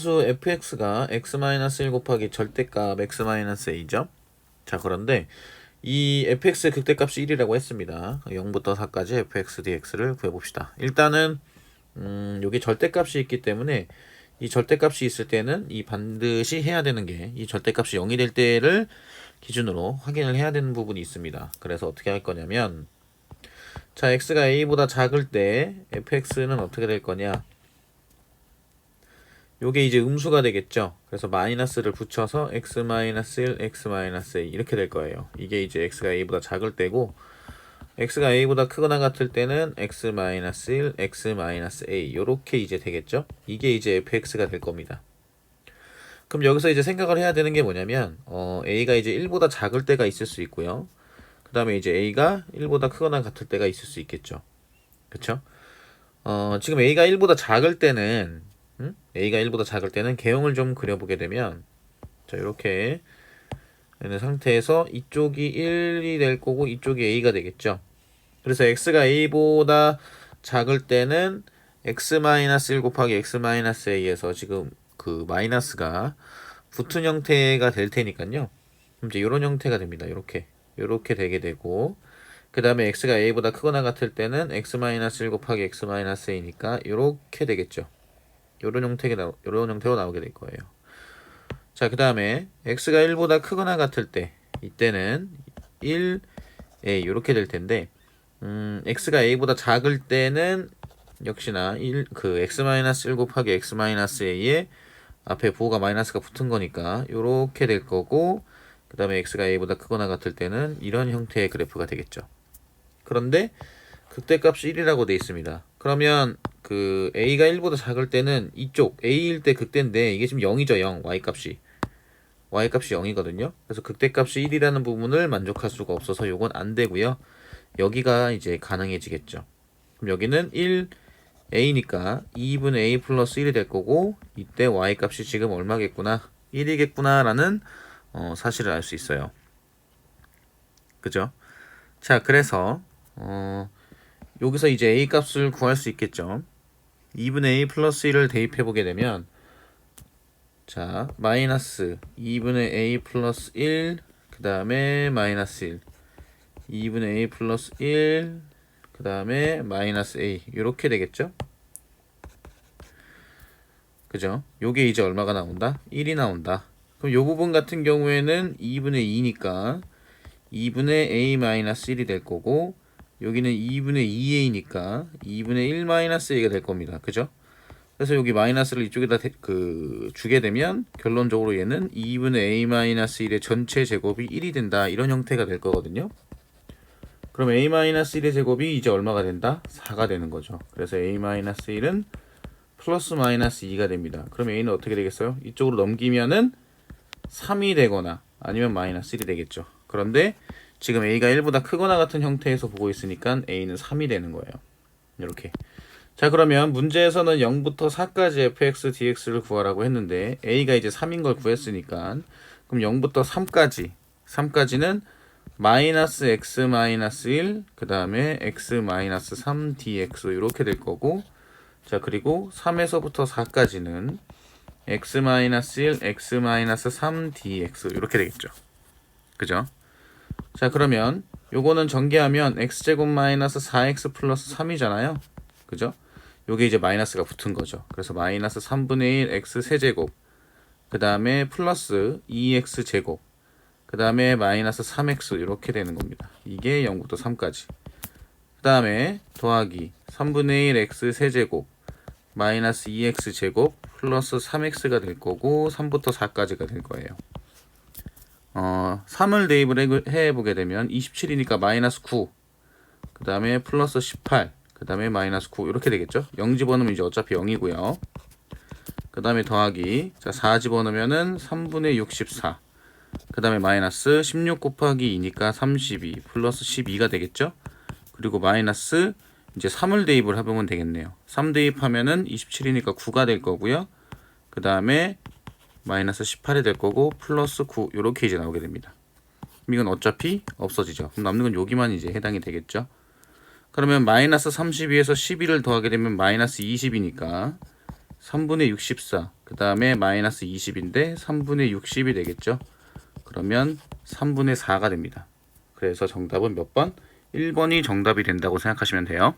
수 fx가 x-1 곱하기 절대값 x-a죠. 자, 그런데 이 fx의 극대값이 1이라고 했습니다. 0부터 4까지 fx dx를 구해봅시다. 일단은 여기 절대값이 있기 때문에 이 절대값이 있을 때는 이 반드시 해야 되는 게 이 절대값이 0이 될 때를 기준으로 확인을 해야 되는 부분이 있습니다. 그래서 어떻게 할 거냐면, 자, x가 a보다 작을 때 fx는 어떻게 될 거냐, 요게 이제 음수가 되겠죠. 그래서 마이너스를 붙여서 x-1, x-a 이렇게 될 거예요. 이게 이제 x가 a보다 작을 때고, x가 a보다 크거나 같을 때는 x-1, x-a 요렇게 이제 되겠죠. 이게 이제 fx가 될 겁니다. 그럼 여기서 이제 생각을 해야 되는 게 뭐냐면, a가 이제 1보다 작을 때가 있을 수 있고요. 그 다음에 이제 a가 1보다 크거나 같을 때가 있을 수 있겠죠. 그쵸? 지금 a가 1보다 작을 때는 a가 1보다 작을 때는 개형을 좀 그려보게 되면, 자, 이렇게 있는 상태에서 이쪽이 1이 될 거고 이쪽이 a가 되겠죠. 그래서 x가 a보다 작을 때는 x-1 곱하기 x-a에서 지금 그 마이너스가 붙은 형태가 될 테니까요. 이제 이런 형태가 됩니다. 이렇게 되게 되고, 그 다음에 x가 a보다 크거나 같을 때는 x-1 곱하기 x-a니까 이렇게 되겠죠. 요런 형태로 나오게 될 거예요. 자, 그 다음에 x가 1보다 크거나 같을 때, 이때는 1a 이렇게 될 텐데, x가 a보다 작을 때는 역시나 x-1 곱하기 x-a에 앞에 부호가 마이너스가 붙은 거니까 요렇게 될 거고, 그 다음에 x가 a보다 크거나 같을 때는 이런 형태의 그래프가 되겠죠. 그런데 극대값이 1이라고 돼 있습니다. 그러면 그 a가 1보다 작을 때는 이쪽 a일 때 극대인데, 이게 지금 0이죠. 0 y값이 0이거든요. 그래서 극대값이 1이라는 부분을 만족할 수가 없어서 요건 안 되고요. 여기가 이제 가능해지겠죠. 그럼 여기는 1a니까 2분의 a 플러스 1이 될 거고, 이때 y값이 지금 얼마겠구나, 1이겠구나 라는 사실을 알 수 있어요. 그죠? 자, 그래서 여기서 이제 a 값을 구할 수 있겠죠. 2분의 a 플러스 1을 대입해 보게 되면, 자, 마이너스 2분의 a 플러스 1, 그 다음에 마이너스 1, 2분의 a 플러스 1, 그 다음에 마이너스 a 이렇게 되겠죠. 그죠? 요게 이제 얼마가 나온다? 1이 나온다. 그럼 요 부분 같은 경우에는 2분의 2니까 2분의 a 마이너스 1이 될 거고, 여기는 2분의 2a니까 2분의 1 마이너스 a가 될 겁니다. 그죠? 그래서 여기 마이너스를 이쪽에다 주게 되면 결론적으로 얘는 2분의 a 마이너스 1의 전체 제곱이 1이 된다, 이런 형태가 될 거거든요. 그럼 a 마이너스 1의 제곱이 이제 얼마가 된다? 4가 되는 거죠. 그래서 a 마이너스 1은 플러스 마이너스 2가 됩니다. 그럼 a는 어떻게 되겠어요? 이쪽으로 넘기면은 3이 되거나 아니면 마이너스 1이 되겠죠. 그런데 지금 a가 1보다 크거나 같은 형태에서 보고 있으니까 a는 3이 되는 거예요. 이렇게. 자, 그러면 문제에서는 0부터 4까지 fx dx를 구하라고 했는데 a가 이제 3인 걸 구했으니까, 그럼 0부터 3까지는 마이너스 x 마이너스 1, 그 다음에 x 마이너스 3 dx 이렇게 될 거고, 자, 그리고 3에서부터 4까지는 x 마이너스 1, x 마이너스 3 dx 이렇게 되겠죠. 그죠? 자, 그러면 요거는 전개하면 x제곱 마이너스 4x 플러스 3이잖아요. 그죠? 요게 이제 마이너스가 붙은 거죠. 그래서 마이너스 3분의 1 x 세제곱, 그 다음에 플러스 2x 제곱, 그 다음에 마이너스 3x 이렇게 되는 겁니다. 이게 0부터 3까지. 그 다음에 더하기 3분의 1 x 세제곱 마이너스 2x 제곱 플러스 3x가 될 거고, 3부터 4까지가 될 거예요. 3을 대입을 해보게 되면 27이니까 마이너스 9, 그 다음에 플러스 18, 그 다음에 마이너스 9 이렇게 되겠죠. 0 집어넣으면 이제 어차피 0이고요. 그 다음에 더하기, 자, 4 집어넣으면은 3분의 64, 그 다음에 마이너스 16 곱하기 2니까 32 플러스 12가 되겠죠. 그리고 마이너스 이제 3을 대입을 해보면 되겠네요. 3 대입하면은 27이니까 9가 될 거고요. 그 다음에 마이너스 18이 될 거고 플러스 9 이렇게 이제 나오게 됩니다. 이건 어차피 없어지죠. 그럼 남는 건 여기만 이제 해당이 되겠죠. 그러면 마이너스 32에서 12를 더하게 되면 마이너스 20이니까 3분의 64, 그 다음에 마이너스 20인데 3분의 60이 되겠죠. 그러면 3분의 4가 됩니다. 그래서 정답은 몇 번? 1번이 정답이 된다고 생각하시면 돼요.